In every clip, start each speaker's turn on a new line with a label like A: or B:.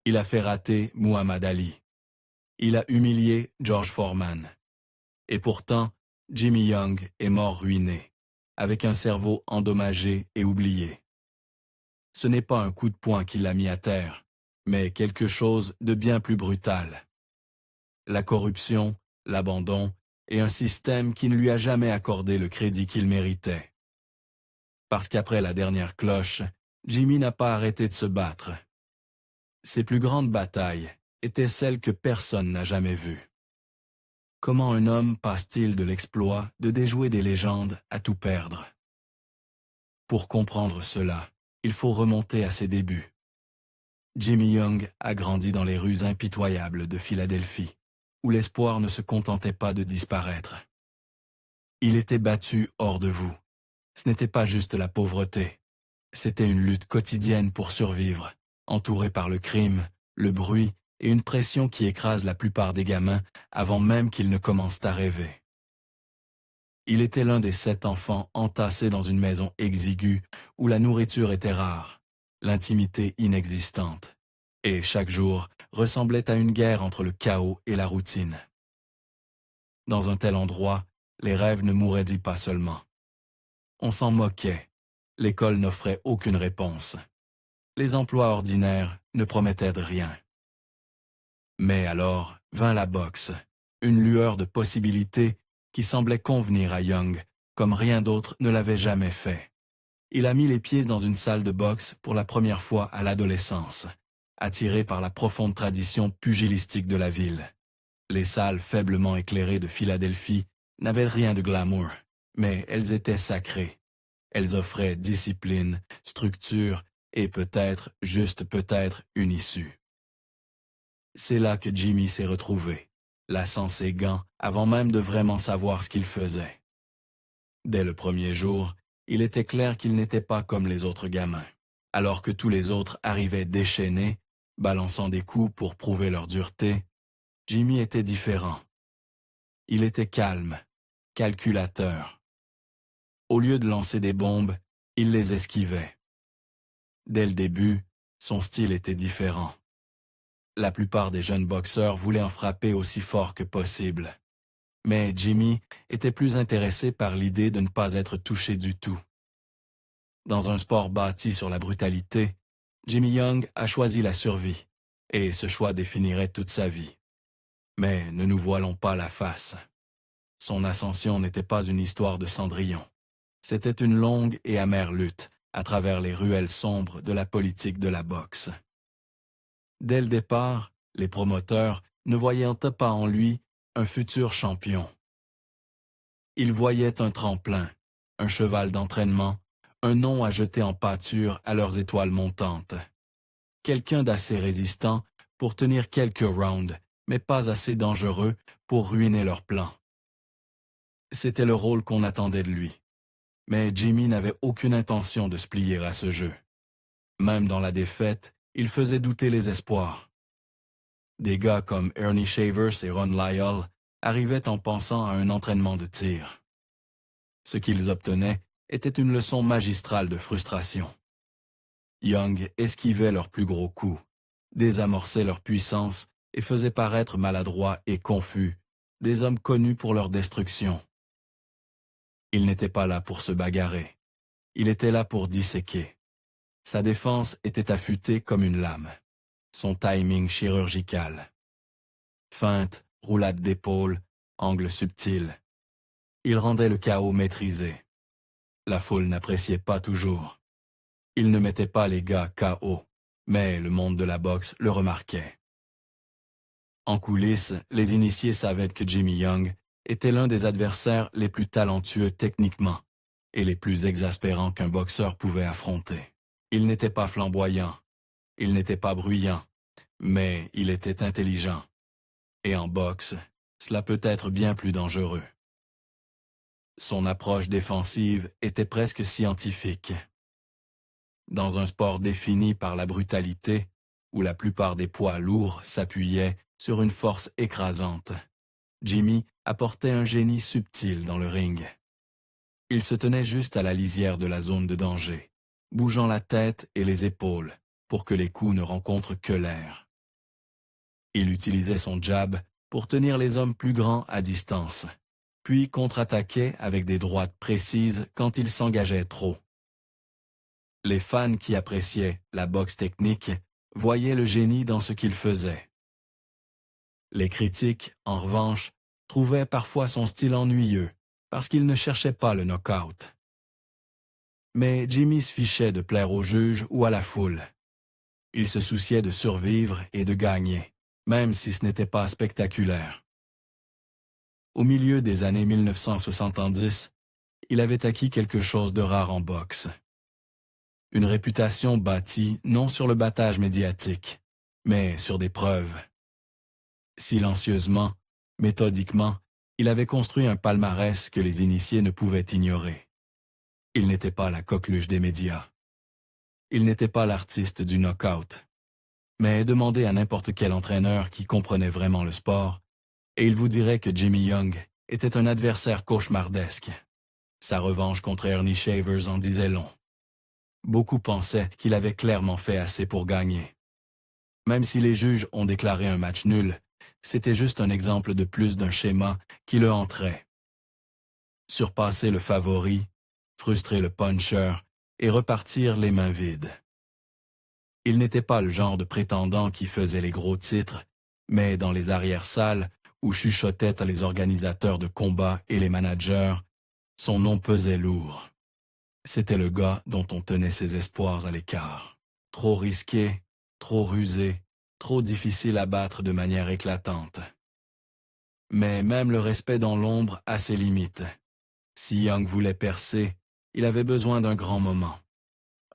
A: Il a fait rater Muhammad Ali. Il a humilié George Foreman. Et pourtant, Jimmy Young est mort ruiné, avec un cerveau endommagé et oublié. Ce n'est pas un coup de poing qui l'a mis à terre, mais quelque chose de bien plus brutal. La corruption, l'abandon et un système qui ne lui a jamais accordé le crédit qu'il méritait. Parce qu'après la dernière cloche, Jimmy n'a pas arrêté de se battre. Ses plus grandes batailles étaient celles que personne n'a jamais vues. Comment un homme passe-t-il de l'exploit de déjouer des légendes à tout perdre? Pour comprendre cela, il faut remonter à ses débuts. Jimmy Young a grandi dans les rues impitoyables de Philadelphie, où l'espoir ne se contentait pas de disparaître. Il était battu hors de vous. Ce n'était pas juste la pauvreté. C'était une lutte quotidienne pour survivre, entouré par le crime, le bruit et une pression qui écrase la plupart des gamins avant même qu'ils ne commencent à rêver. Il était l'un des 7 enfants entassés dans une maison exiguë où la nourriture était rare, l'intimité inexistante, et chaque jour ressemblait à une guerre entre le chaos et la routine. Dans un tel endroit, les rêves ne mouraient pas seulement. On s'en moquait, l'école n'offrait aucune réponse. Les emplois ordinaires ne promettaient de rien. Mais alors vint la boxe, une lueur de possibilités qui semblait convenir à Young, comme rien d'autre ne l'avait jamais fait. Il a mis les pieds dans une salle de boxe pour la première fois à l'adolescence, attiré par la profonde tradition pugilistique de la ville. Les salles faiblement éclairées de Philadelphie n'avaient rien de glamour, mais elles étaient sacrées. Elles offraient discipline, structure et peut-être, juste peut-être, une issue. C'est là que Jimmy s'est retrouvé, lassant ses gants avant même de vraiment savoir ce qu'il faisait. Dès le premier jour, il était clair qu'il n'était pas comme les autres gamins. Alors que tous les autres arrivaient déchaînés, balançant des coups pour prouver leur dureté, Jimmy était différent. Il était calme, calculateur. Au lieu de lancer des bombes, il les esquivait. Dès le début, son style était différent. La plupart des jeunes boxeurs voulaient en frapper aussi fort que possible. Mais Jimmy était plus intéressé par l'idée de ne pas être touché du tout. Dans un sport bâti sur la brutalité, Jimmy Young a choisi la survie, et ce choix définirait toute sa vie. Mais ne nous voilons pas la face. Son ascension n'était pas une histoire de Cendrillon. C'était une longue et amère lutte à travers les ruelles sombres de la politique de la boxe. Dès le départ, les promoteurs ne voyaient pas en lui un futur champion. Ils voyaient un tremplin, un cheval d'entraînement, un nom à jeter en pâture à leurs étoiles montantes. Quelqu'un d'assez résistant pour tenir quelques rounds, mais pas assez dangereux pour ruiner leur plan. C'était le rôle qu'on attendait de lui. Mais Jimmy n'avait aucune intention de se plier à ce jeu. Même dans la défaite, il faisait douter les espoirs. Des gars comme Ernie Shavers et Ron Lyall arrivaient en pensant à un entraînement de tir. Ce qu'ils obtenaient était une leçon magistrale de frustration. Young esquivait leurs plus gros coups, désamorçait leur puissance et faisait paraître maladroits et confus des hommes connus pour leur destruction. Il n'était pas là pour se bagarrer. Il était là pour disséquer. Sa défense était affûtée comme une lame. Son timing chirurgical. Feinte, roulade d'épaule, angle subtil. Il rendait le chaos maîtrisé. La foule n'appréciait pas toujours. Il ne mettait pas les gars KO, mais le monde de la boxe le remarquait. En coulisses, les initiés savaient que Jimmy Young était l'un des adversaires les plus talentueux techniquement et les plus exaspérants qu'un boxeur pouvait affronter. Il n'était pas flamboyant, il n'était pas bruyant, mais il était intelligent. Et en boxe, cela peut être bien plus dangereux. Son approche défensive était presque scientifique. Dans un sport défini par la brutalité, où la plupart des poids lourds s'appuyaient sur une force écrasante, Jimmy apportait un génie subtil dans le ring. Il se tenait juste à la lisière de la zone de danger, bougeant la tête et les épaules pour que les coups ne rencontrent que l'air. Il utilisait son jab pour tenir les hommes plus grands à distance, puis contre-attaquait avec des droites précises quand il s'engageait trop. Les fans qui appréciaient la boxe technique voyaient le génie dans ce qu'il faisait. Les critiques, en revanche, trouvaient parfois son style ennuyeux parce qu'il ne cherchait pas le knockout. Mais Jimmy se fichait de plaire aux juges ou à la foule. Il se souciait de survivre et de gagner, même si ce n'était pas spectaculaire. Au milieu des années 1970, il avait acquis quelque chose de rare en boxe. Une réputation bâtie non sur le battage médiatique, mais sur des preuves. Silencieusement, méthodiquement, il avait construit un palmarès que les initiés ne pouvaient ignorer. Il n'était pas la coqueluche des médias. Il n'était pas l'artiste du knockout. Mais demandez à n'importe quel entraîneur qui comprenait vraiment le sport, et il vous dirait que Jimmy Young était un adversaire cauchemardesque. Sa revanche contre Ernie Shavers en disait long. Beaucoup pensaient qu'il avait clairement fait assez pour gagner. Même si les juges ont déclaré un match nul, c'était juste un exemple de plus d'un schéma qui le hantrait. Surpasser le favori, frustrer le puncher et repartir les mains vides. Il n'était pas le genre de prétendant qui faisait les gros titres, mais dans les arrière-salles où chuchotaient les organisateurs de combats et les managers, son nom pesait lourd. C'était le gars dont on tenait ses espoirs à l'écart. Trop risqué, trop rusé, trop difficile à battre de manière éclatante. Mais même le respect dans l'ombre a ses limites. Si Young voulait percer, il avait besoin d'un grand moment.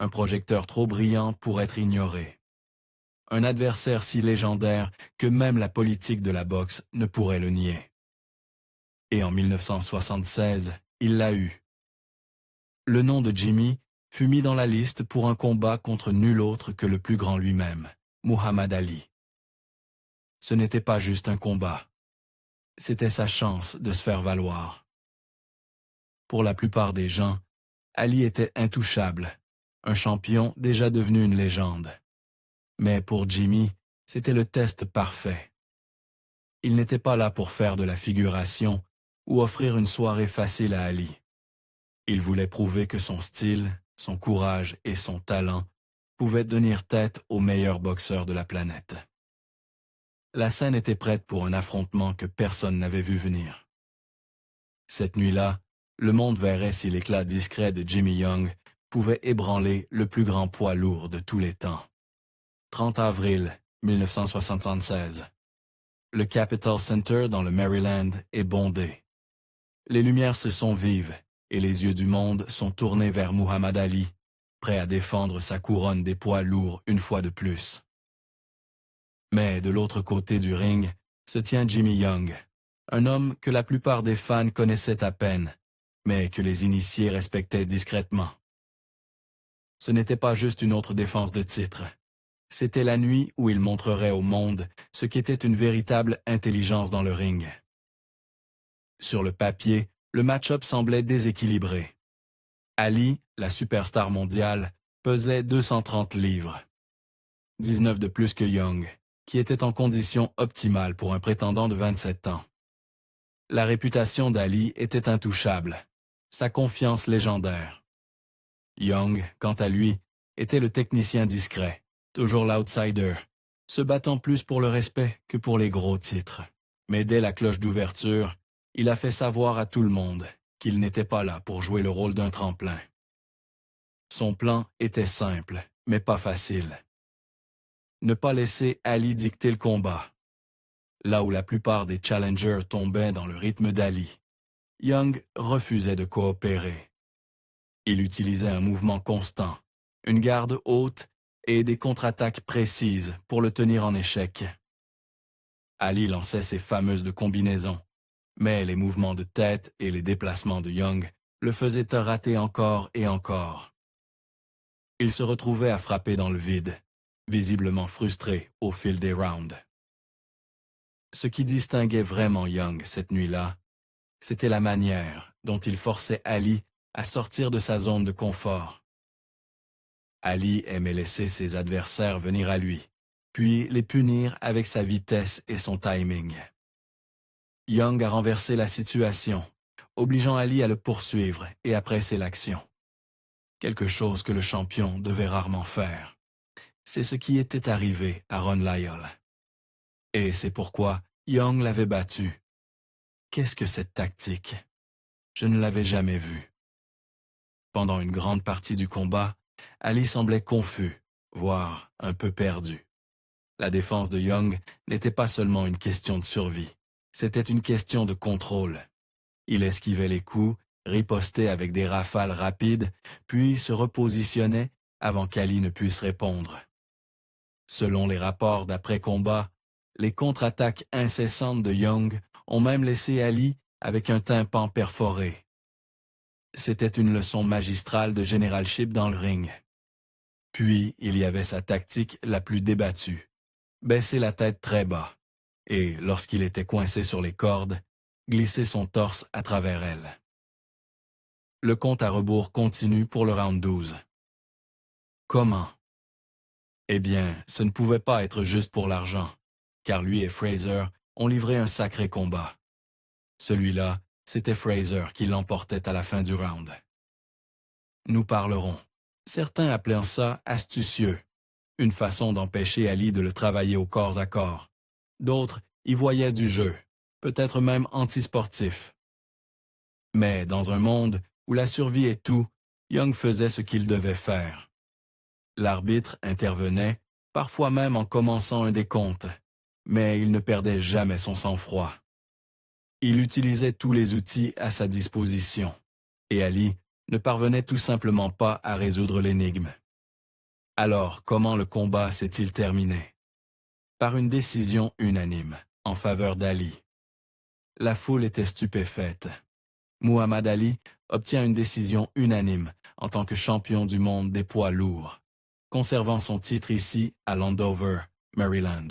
A: Un projecteur trop brillant pour être ignoré. Un adversaire si légendaire que même la politique de la boxe ne pourrait le nier. Et en 1976, il l'a eu. Le nom de Jimmy fut mis dans la liste pour un combat contre nul autre que le plus grand lui-même, Muhammad Ali. Ce n'était pas juste un combat. C'était sa chance de se faire valoir. Pour la plupart des gens, Ali était intouchable, un champion déjà devenu une légende. Mais pour Jimmy, c'était le test parfait. Il n'était pas là pour faire de la figuration ou offrir une soirée facile à Ali. Il voulait prouver que son style, son courage et son talent pouvaient tenir tête aux meilleurs boxeurs de la planète. La scène était prête pour un affrontement que personne n'avait vu venir. Cette nuit-là, le monde verrait si l'éclat discret de Jimmy Young pouvait ébranler le plus grand poids lourd de tous les temps. 30 avril 1976. Le Capitol Center dans le Maryland est bondé. Les lumières se sont vives et les yeux du monde sont tournés vers Muhammad Ali, prêt à défendre sa couronne des poids lourds une fois de plus. Mais de l'autre côté du ring se tient Jimmy Young, un homme que la plupart des fans connaissaient à peine, mais que les initiés respectaient discrètement. Ce n'était pas juste une autre défense de titre. C'était la nuit où il montrerait au monde ce qu'était une véritable intelligence dans le ring. Sur le papier, le match-up semblait déséquilibré. Ali, la superstar mondiale, pesait 230 livres. 19 de plus que Young, qui était en condition optimale pour un prétendant de 27 ans. La réputation d'Ali était intouchable, sa confiance légendaire. Young, quant à lui, était le technicien discret, toujours l'outsider, se battant plus pour le respect que pour les gros titres. Mais dès la cloche d'ouverture, il a fait savoir à tout le monde qu'il n'était pas là pour jouer le rôle d'un tremplin. Son plan était simple, mais pas facile. Ne pas laisser Ali dicter le combat. Là où la plupart des challengers tombaient dans le rythme d'Ali, Young refusait de coopérer. Il utilisait un mouvement constant, une garde haute et des contre-attaques précises pour le tenir en échec. Ali lançait ses fameuses de combinaisons, mais les mouvements de tête et les déplacements de Young le faisaient rater encore et encore. Il se retrouvait à frapper dans le vide, visiblement frustré au fil des rounds. Ce qui distinguait vraiment Young cette nuit-là, c'était la manière dont il forçait Ali à sortir de sa zone de confort. Ali aimait laisser ses adversaires venir à lui, puis les punir avec sa vitesse et son timing. Young a renversé la situation, obligeant Ali à le poursuivre et à presser l'action. Quelque chose que le champion devait rarement faire. C'est ce qui était arrivé à Ron Lyall. Et c'est pourquoi Young l'avait battu. Qu'est-ce que cette tactique? Je ne l'avais jamais vue. Pendant une grande partie du combat, Ali semblait confus, voire un peu perdu. La défense de Young n'était pas seulement une question de survie, c'était une question de contrôle. Il esquivait les coups, ripostait avec des rafales rapides, puis se repositionnait avant qu'Ali ne puisse répondre. Selon les rapports d'après-combat, les contre-attaques incessantes de Young ont même laissé Ali avec un tympan perforé. C'était une leçon magistrale de généralship dans le ring. Puis, il y avait sa tactique la plus débattue, baisser la tête très bas, et, lorsqu'il était coincé sur les cordes, glisser son torse à travers elles. Le compte à rebours continue pour le round 12. Comment? Eh bien, ce ne pouvait pas être juste pour l'argent, car lui et Fraser ont livré un sacré combat. Celui-là, c'était Fraser qui l'emportait à la fin du round. Nous parlerons. Certains appelaient ça astucieux, une façon d'empêcher Ali de le travailler au corps à corps. D'autres y voyaient du jeu, peut-être même antisportif. Mais dans un monde où la survie est tout, Young faisait ce qu'il devait faire. L'arbitre intervenait, parfois même en commençant un décompte, mais il ne perdait jamais son sang-froid. Il utilisait tous les outils à sa disposition, et Ali ne parvenait tout simplement pas à résoudre l'énigme. Alors, comment le combat s'est-il terminé? Par une décision unanime, en faveur d'Ali. La foule était stupéfaite. Muhammad Ali obtient une décision unanime en tant que champion du monde des poids lourds, conservant son titre ici à Landover, Maryland.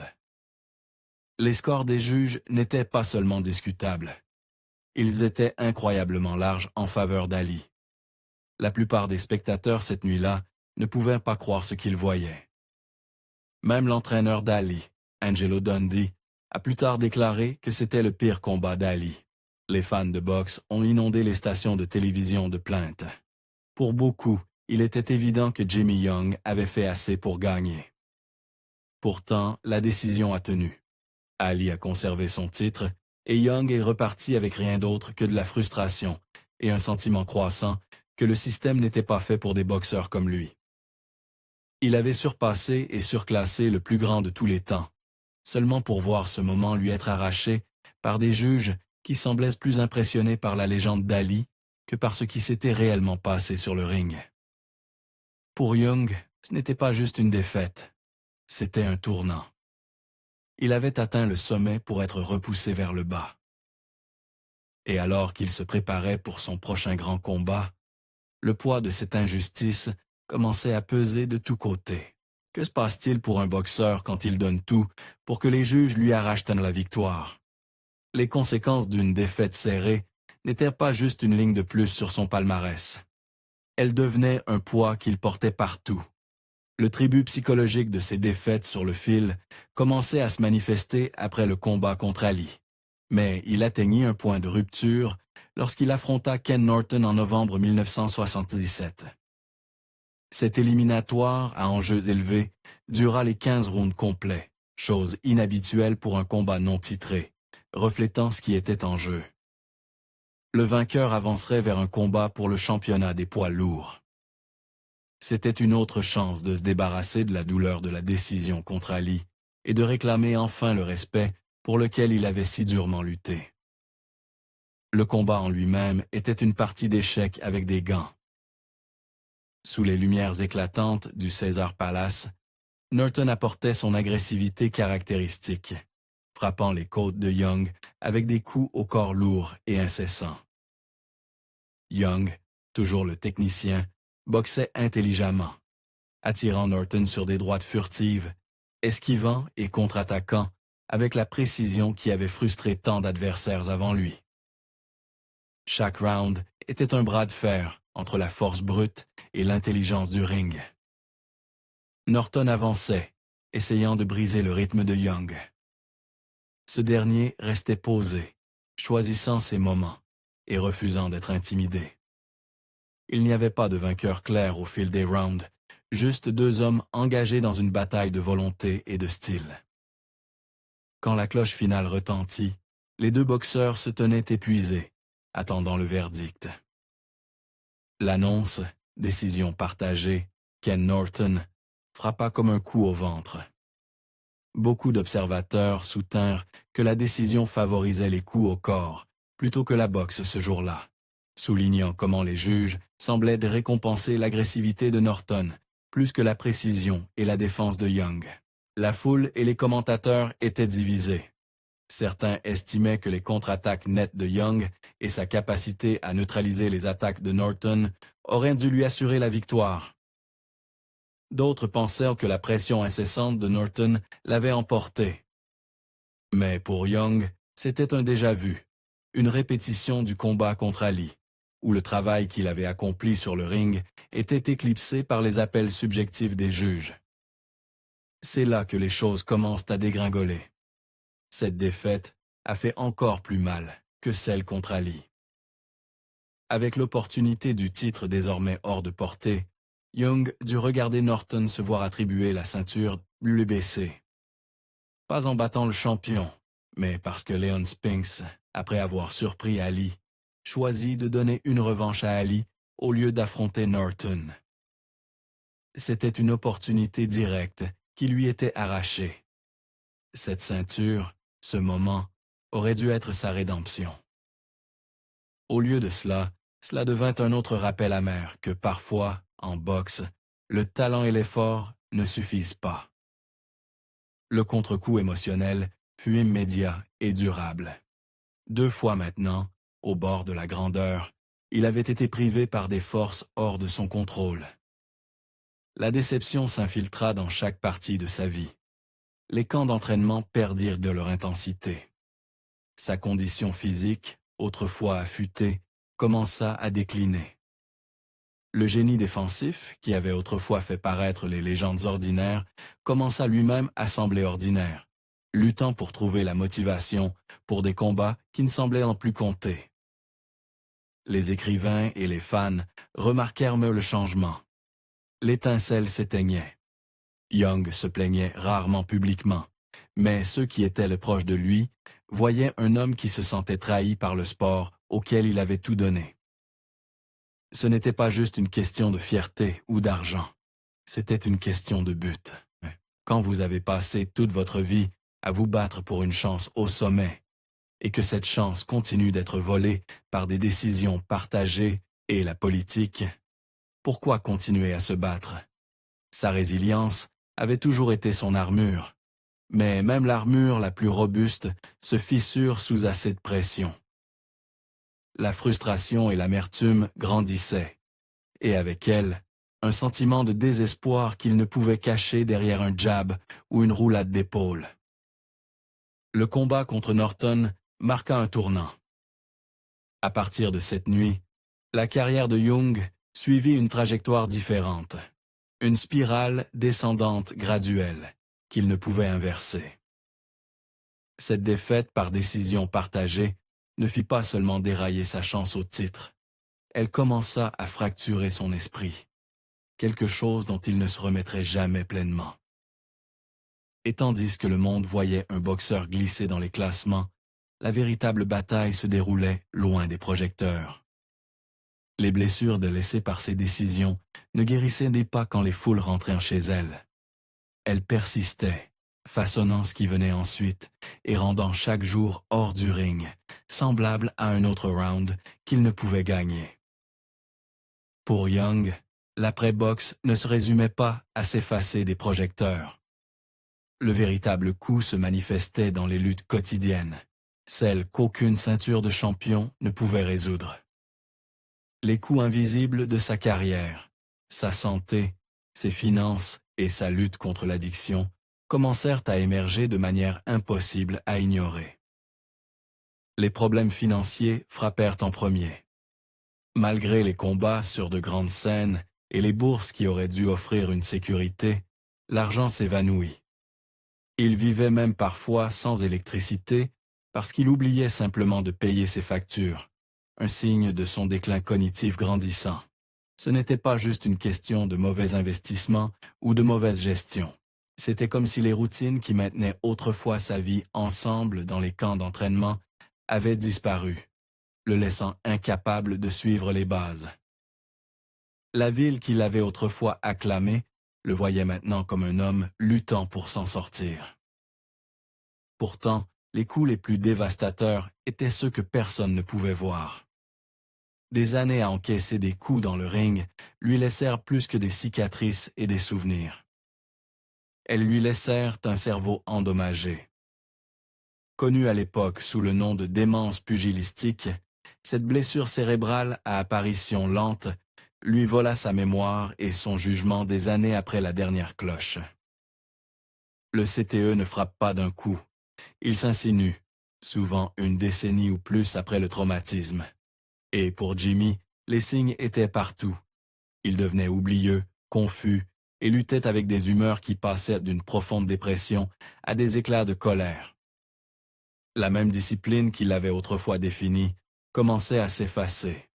A: Les scores des juges n'étaient pas seulement discutables. Ils étaient incroyablement larges en faveur d'Ali. La plupart des spectateurs cette nuit-là ne pouvaient pas croire ce qu'ils voyaient. Même l'entraîneur d'Ali, Angelo Dundee, a plus tard déclaré que c'était le pire combat d'Ali. Les fans de boxe ont inondé les stations de télévision de plaintes. Pour beaucoup, il était évident que Jimmy Young avait fait assez pour gagner. Pourtant, la décision a tenu. Ali a conservé son titre et Young est reparti avec rien d'autre que de la frustration et un sentiment croissant que le système n'était pas fait pour des boxeurs comme lui. Il avait surpassé et surclassé le plus grand de tous les temps, seulement pour voir ce moment lui être arraché par des juges qui semblaient plus impressionnés par la légende d'Ali que par ce qui s'était réellement passé sur le ring. Pour Young, ce n'était pas juste une défaite, c'était un tournant. Il avait atteint le sommet pour être repoussé vers le bas. Et alors qu'il se préparait pour son prochain grand combat, le poids de cette injustice commençait à peser de tous côtés. Que se passe-t-il pour un boxeur quand il donne tout pour que les juges lui arrachent la victoire? Les conséquences d'une défaite serrée n'étaient pas juste une ligne de plus sur son palmarès. Elles devenaient un poids qu'il portait partout. Le tribut psychologique de ses défaites sur le fil commençait à se manifester après le combat contre Ali. Mais il atteignit un point de rupture lorsqu'il affronta Ken Norton en novembre 1977. Cet éliminatoire à enjeux élevés dura les 15 rounds complets, chose inhabituelle pour un combat non titré, reflétant ce qui était en jeu. Le vainqueur avancerait vers un combat pour le championnat des poids lourds. C'était une autre chance de se débarrasser de la douleur de la décision contre Ali et de réclamer enfin le respect pour lequel il avait si durement lutté. Le combat en lui-même était une partie d'échecs avec des gants. Sous les lumières éclatantes du Caesars Palace, Norton apportait son agressivité caractéristique, frappant les côtes de Young avec des coups au corps lourd et incessants. Young, toujours le technicien, boxait intelligemment, attirant Norton sur des droites furtives, esquivant et contre-attaquant avec la précision qui avait frustré tant d'adversaires avant lui. Chaque round était un bras de fer entre la force brute et l'intelligence du ring. Norton avançait, essayant de briser le rythme de Young. Ce dernier restait posé, choisissant ses moments et refusant d'être intimidé. Il n'y avait pas de vainqueur clair au fil des rounds, juste deux hommes engagés dans une bataille de volonté et de style. Quand la cloche finale retentit, les deux boxeurs se tenaient épuisés, attendant le verdict. L'annonce, décision partagée, Ken Norton, frappa comme un coup au ventre. Beaucoup d'observateurs soutinrent que la décision favorisait les coups au corps plutôt que la boxe ce jour-là, soulignant comment les juges semblaient récompenser l'agressivité de Norton plus que la précision et la défense de Young. La foule et les commentateurs étaient divisés. Certains estimaient que les contre-attaques nettes de Young et sa capacité à neutraliser les attaques de Norton auraient dû lui assurer la victoire. D'autres pensèrent que la pression incessante de Norton l'avait emporté. Mais pour Young, c'était un déjà-vu, une répétition du combat contre Ali, où le travail qu'il avait accompli sur le ring était éclipsé par les appels subjectifs des juges. C'est là que les choses commencent à dégringoler. Cette défaite a fait encore plus mal que celle contre Ali. Avec l'opportunité du titre désormais hors de portée, Young dut regarder Norton se voir attribuer la ceinture WBC. Pas en battant le champion, mais parce que Leon Spinks, après avoir surpris Ali, choisit de donner une revanche à Ali au lieu d'affronter Norton. C'était une opportunité directe qui lui était arrachée. Cette ceinture, ce moment, aurait dû être sa rédemption. Au lieu de cela devint un autre rappel amer que parfois, en boxe, le talent et l'effort ne suffisent pas. Le contre-coup émotionnel fut immédiat et durable. 2 fois maintenant, au bord de la grandeur, il avait été privé par des forces hors de son contrôle. La déception s'infiltra dans chaque partie de sa vie. Les camps d'entraînement perdirent de leur intensité. Sa condition physique, autrefois affûtée, commença à décliner. Le génie défensif, qui avait autrefois fait paraître les légendes ordinaires, commença lui-même à sembler ordinaire, luttant pour trouver la motivation pour des combats qui ne semblaient en plus compter. Les écrivains et les fans remarquèrent le changement. L'étincelle s'éteignait. Young se plaignait rarement publiquement, mais ceux qui étaient le proche de lui voyaient un homme qui se sentait trahi par le sport auquel il avait tout donné. Ce n'était pas juste une question de fierté ou d'argent, c'était une question de but. Quand vous avez passé toute votre vie à vous battre pour une chance au sommet, et que cette chance continue d'être volée par des décisions partagées et la politique, pourquoi continuer à se battre? Sa résilience avait toujours été son armure, mais même l'armure la plus robuste se fissure sous assez de pression. La frustration et l'amertume grandissaient, et avec elles, un sentiment de désespoir qu'il ne pouvait cacher derrière un jab ou une roulade d'épaule. Le combat contre Norton marqua un tournant. À partir de cette nuit, la carrière de Young suivit une trajectoire différente, une spirale descendante graduelle qu'il ne pouvait inverser. Cette défaite par décision partagée ne fit pas seulement dérailler sa chance au titre, elle commença à fracturer son esprit, quelque chose dont il ne se remettrait jamais pleinement. Et tandis que le monde voyait un boxeur glisser dans les classements, la véritable bataille se déroulait loin des projecteurs. Les blessures laissées par ces décisions ne guérissaient pas quand les foules rentraient chez elles. Elles persistaient, façonnant ce qui venait ensuite et rendant chaque jour hors du ring, semblable à un autre round qu'il ne pouvait gagner. Pour Young, l'après-boxe ne se résumait pas à s'effacer des projecteurs. Le véritable coup se manifestait dans les luttes quotidiennes, celles qu'aucune ceinture de champion ne pouvait résoudre. Les coups invisibles de sa carrière, sa santé, ses finances et sa lutte contre l'addiction commencèrent à émerger de manière impossible à ignorer. Les problèmes financiers frappèrent en premier. Malgré les combats sur de grandes scènes et les bourses qui auraient dû offrir une sécurité, l'argent s'évanouit Il vivait même parfois sans électricité parce qu'il oubliait simplement de payer ses factures, un signe de son déclin cognitif grandissant. Ce n'était pas juste une question de mauvais investissement ou de mauvaise gestion. C'était comme si les routines qui maintenaient autrefois sa vie ensemble dans les camps d'entraînement avaient disparu, le laissant incapable de suivre les bases. La ville qui l'avait autrefois acclamé le voyait maintenant comme un homme luttant pour s'en sortir. Pourtant, les coups les plus dévastateurs étaient ceux que personne ne pouvait voir. Des années à encaisser des coups dans le ring lui laissèrent plus que des cicatrices et des souvenirs. Elles lui laissèrent un cerveau endommagé. Connue à l'époque sous le nom de démence pugilistique, cette blessure cérébrale à apparition lente lui vola sa mémoire et son jugement des années après la dernière cloche. Le CTE ne frappe pas d'un coup. Il s'insinue, souvent une décennie ou plus après le traumatisme. Et pour Jimmy, les signes étaient partout. Il devenait oublieux, confus, et luttait avec des humeurs qui passaient d'une profonde dépression à des éclats de colère. La même discipline qui l'avait autrefois défini commençait à s'effacer.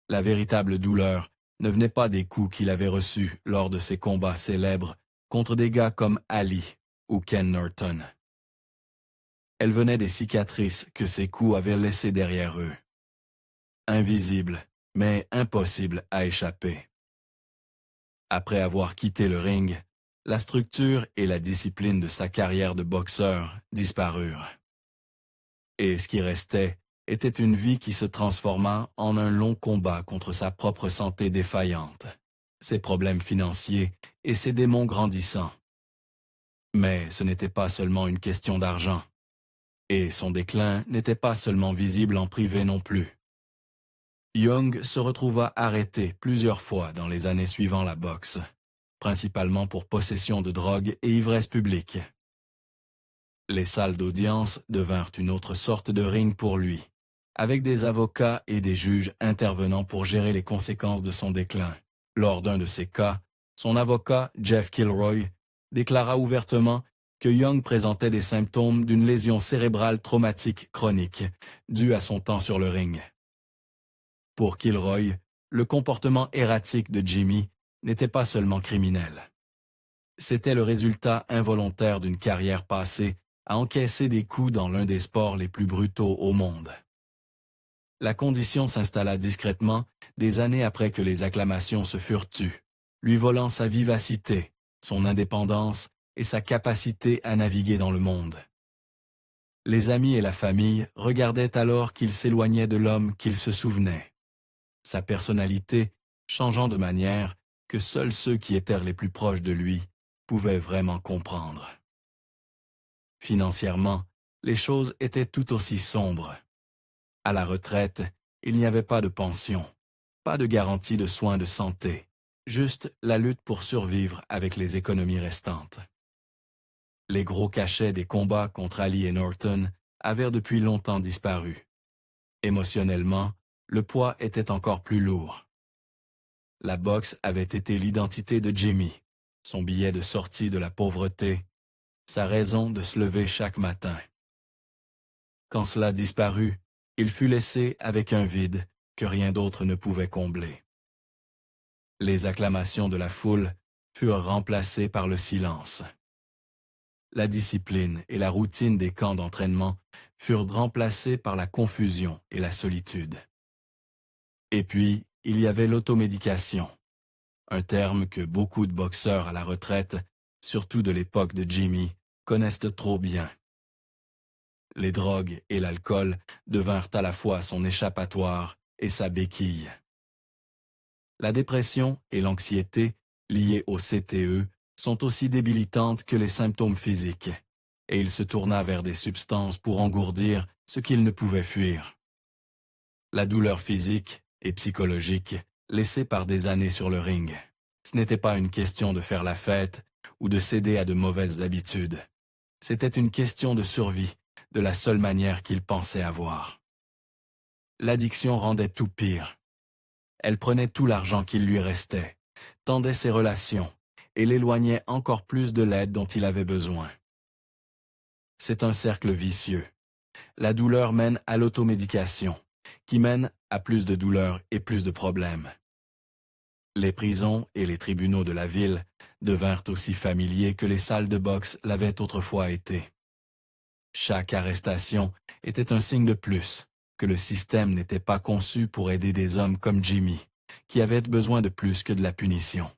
A: La véritable douleur ne venait pas des coups qu'il avait reçus lors de ses combats célèbres contre des gars comme Ali ou Ken Norton. Elle venait des cicatrices que ces coups avaient laissées derrière eux. Invisibles, mais impossibles à échapper. Après avoir quitté le ring, la structure et la discipline de sa carrière de boxeur disparurent. Et ce qui restait était une vie qui se transforma en un long combat contre sa propre santé défaillante, ses problèmes financiers et ses démons grandissants. Mais ce n'était pas seulement une question d'argent. Et son déclin n'était pas seulement visible en privé non plus. Young se retrouva arrêté plusieurs fois dans les années suivant la boxe, principalement pour possession de drogue et ivresse publique. Les salles d'audience devinrent une autre sorte de ring pour lui, avec des avocats et des juges intervenant pour gérer les conséquences de son déclin. Lors d'un de ces cas, son avocat, Jeff Kilroy, déclara ouvertement que Young présentait des symptômes d'une lésion cérébrale traumatique chronique, due à son temps sur le ring. Pour Kilroy, le comportement erratique de Jimmy n'était pas seulement criminel. C'était le résultat involontaire d'une carrière passée à encaisser des coups dans l'un des sports les plus brutaux au monde. La condition s'installa discrètement des années après que les acclamations se furent tues, lui volant sa vivacité, son indépendance et sa capacité à naviguer dans le monde. Les amis et la famille regardaient alors qu'il s'éloignait de l'homme qu'ils se souvenaient. Sa personnalité changeant de manière que seuls ceux qui étaient les plus proches de lui pouvaient vraiment comprendre. Financièrement, les choses étaient tout aussi sombres. À la retraite, il n'y avait pas de pension, pas de garantie de soins de santé, juste la lutte pour survivre avec les économies restantes. Les gros cachets des combats contre Ali et Norton avaient depuis longtemps disparu. Émotionnellement, le poids était encore plus lourd. La boxe avait été l'identité de Jimmy, son billet de sortie de la pauvreté, sa raison de se lever chaque matin. Quand cela disparut, il fut laissé avec un vide que rien d'autre ne pouvait combler. Les acclamations de la foule furent remplacées par le silence. La discipline et la routine des camps d'entraînement furent remplacées par la confusion et la solitude. Et puis, il y avait l'automédication, un terme que beaucoup de boxeurs à la retraite, surtout de l'époque de Jimmy, connaissent trop bien. Les drogues et l'alcool devinrent à la fois son échappatoire et sa béquille. La dépression et l'anxiété liées au CTE sont aussi débilitantes que les symptômes physiques, et il se tourna vers des substances pour engourdir ce qu'il ne pouvait fuir. La douleur physique et psychologique laissée par des années sur le ring. Ce n'était pas une question de faire la fête ou de céder à de mauvaises habitudes. C'était une question de survie, de la seule manière qu'il pensait avoir. L'addiction rendait tout pire. Elle prenait tout l'argent qu'il lui restait, tendait ses relations et l'éloignait encore plus de l'aide dont il avait besoin. C'est un cercle vicieux. La douleur mène à l'automédication, qui mène à plus de douleur et plus de problèmes. Les prisons et les tribunaux de la ville devinrent aussi familiers que les salles de boxe l'avaient autrefois été. Chaque arrestation était un signe de plus que le système n'était pas conçu pour aider des hommes comme Jimmy, qui avaient besoin de plus que de la punition.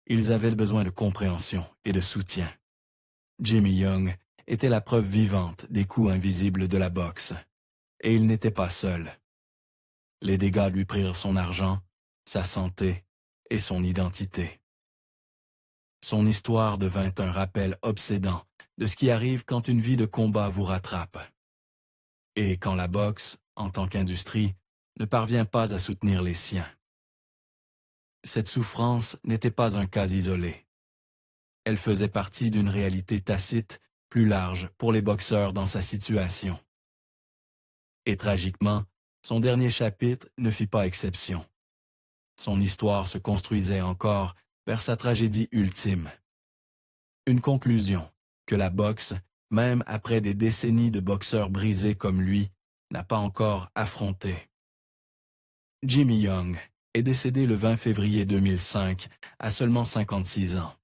A: Ils avaient besoin de compréhension et de soutien. Jimmy Young était la preuve vivante des coups invisibles de la boxe, et il n'était pas seul. Les dégâts lui prirent son argent, sa santé et son identité. Son histoire devint un rappel obsédant de ce qui arrive quand une vie de combat vous rattrape. Et quand la boxe, en tant qu'industrie, ne parvient pas à soutenir les siens. Cette souffrance n'était pas un cas isolé. Elle faisait partie d'une réalité tacite, plus large pour les boxeurs dans sa situation. Et tragiquement, son dernier chapitre ne fit pas exception. Son histoire se construisait encore vers sa tragédie ultime. Une conclusion que la boxe, même après des décennies de boxeurs brisés comme lui, n'a pas encore affrontée. Jimmy Young est décédé le 20 février 2005 à seulement 56 ans.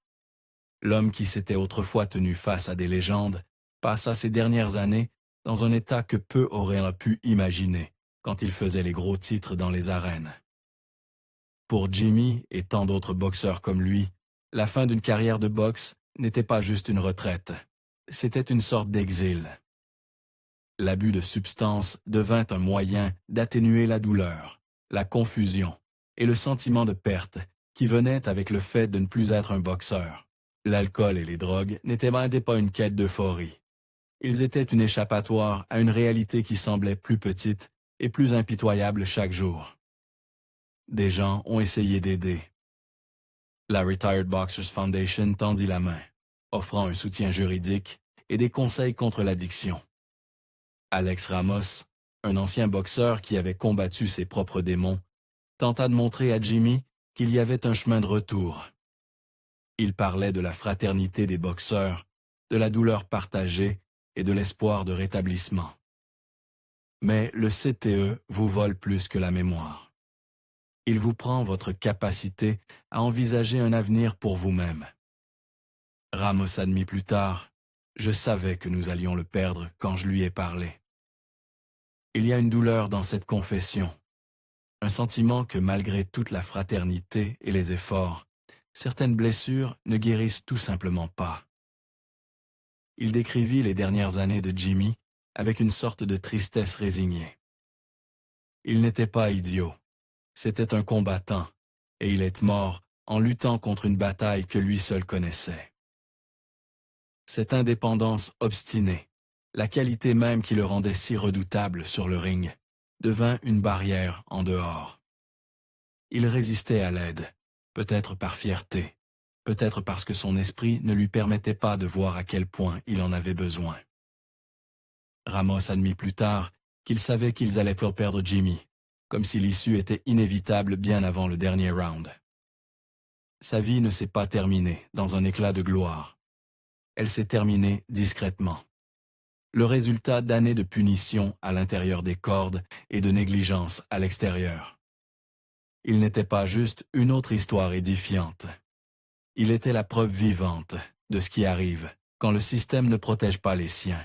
A: L'homme qui s'était autrefois tenu face à des légendes passa ces dernières années dans un état que peu auraient pu imaginer quand il faisait les gros titres dans les arènes. Pour Jimmy et tant d'autres boxeurs comme lui, la fin d'une carrière de boxe n'était pas juste une retraite, c'était une sorte d'exil. L'abus de substances devint un moyen d'atténuer la douleur, la confusion et le sentiment de perte qui venait avec le fait de ne plus être un boxeur. L'alcool et les drogues n'étaient pas une quête d'euphorie. Ils étaient une échappatoire à une réalité qui semblait plus petite et plus impitoyable chaque jour. Des gens ont essayé d'aider. La Retired Boxers Foundation tendit la main, offrant un soutien juridique et des conseils contre l'addiction. Alex Ramos, un ancien boxeur qui avait combattu ses propres démons, tenta de montrer à Jimmy qu'il y avait un chemin de retour. Il parlait de la fraternité des boxeurs, de la douleur partagée et de l'espoir de rétablissement. Mais le CTE vous vole plus que la mémoire. Il vous prend votre capacité à envisager un avenir pour vous-même. Ramos admit plus tard, « Je savais que nous allions le perdre quand je lui ai parlé. » Il y a une douleur dans cette confession, un sentiment que malgré toute la fraternité et les efforts, certaines blessures ne guérissent tout simplement pas. Il décrivit les dernières années de Jimmy avec une sorte de tristesse résignée. Il n'était pas idiot, c'était un combattant, et il est mort en luttant contre une bataille que lui seul connaissait. Cette indépendance obstinée, la qualité même qui le rendait si redoutable sur le ring, devint une barrière en dehors. Il résistait à l'aide, peut-être par fierté, peut-être parce que son esprit ne lui permettait pas de voir à quel point il en avait besoin. Ramos admit plus tard qu'il savait qu'ils allaient perdre Jimmy, comme si l'issue était inévitable bien avant le dernier round. Sa vie ne s'est pas terminée dans un éclat de gloire. Elle s'est terminée discrètement. Le résultat d'années de punition à l'intérieur des cordes et de négligence à l'extérieur. Il n'était pas juste une autre histoire édifiante. Il était la preuve vivante de ce qui arrive quand le système ne protège pas les siens.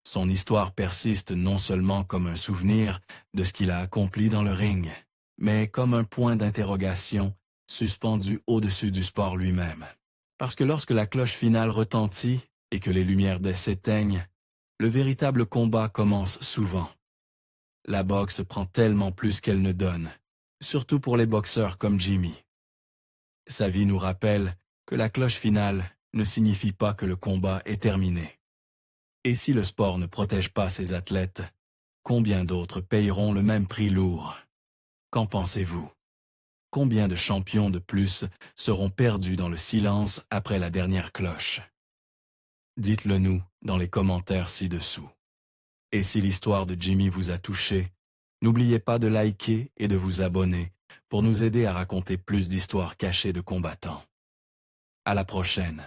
A: Son histoire persiste non seulement comme un souvenir de ce qu'il a accompli dans le ring, mais comme un point d'interrogation suspendu au-dessus du sport lui-même. Parce que lorsque la cloche finale retentit et que les lumières s'éteignent, le véritable combat commence souvent. La boxe prend tellement plus qu'elle ne donne, surtout pour les boxeurs comme Jimmy. Sa vie nous rappelle que la cloche finale ne signifie pas que le combat est terminé. Et si le sport ne protège pas ses athlètes, combien d'autres payeront le même prix lourd? Qu'en pensez-vous? Combien de champions de plus seront perdus dans le silence après la dernière cloche? Dites-le nous dans les commentaires ci-dessous. Et si l'histoire de Jimmy vous a touché, n'oubliez pas de liker et de vous abonner pour nous aider à raconter plus d'histoires cachées de combattants. À la prochaine.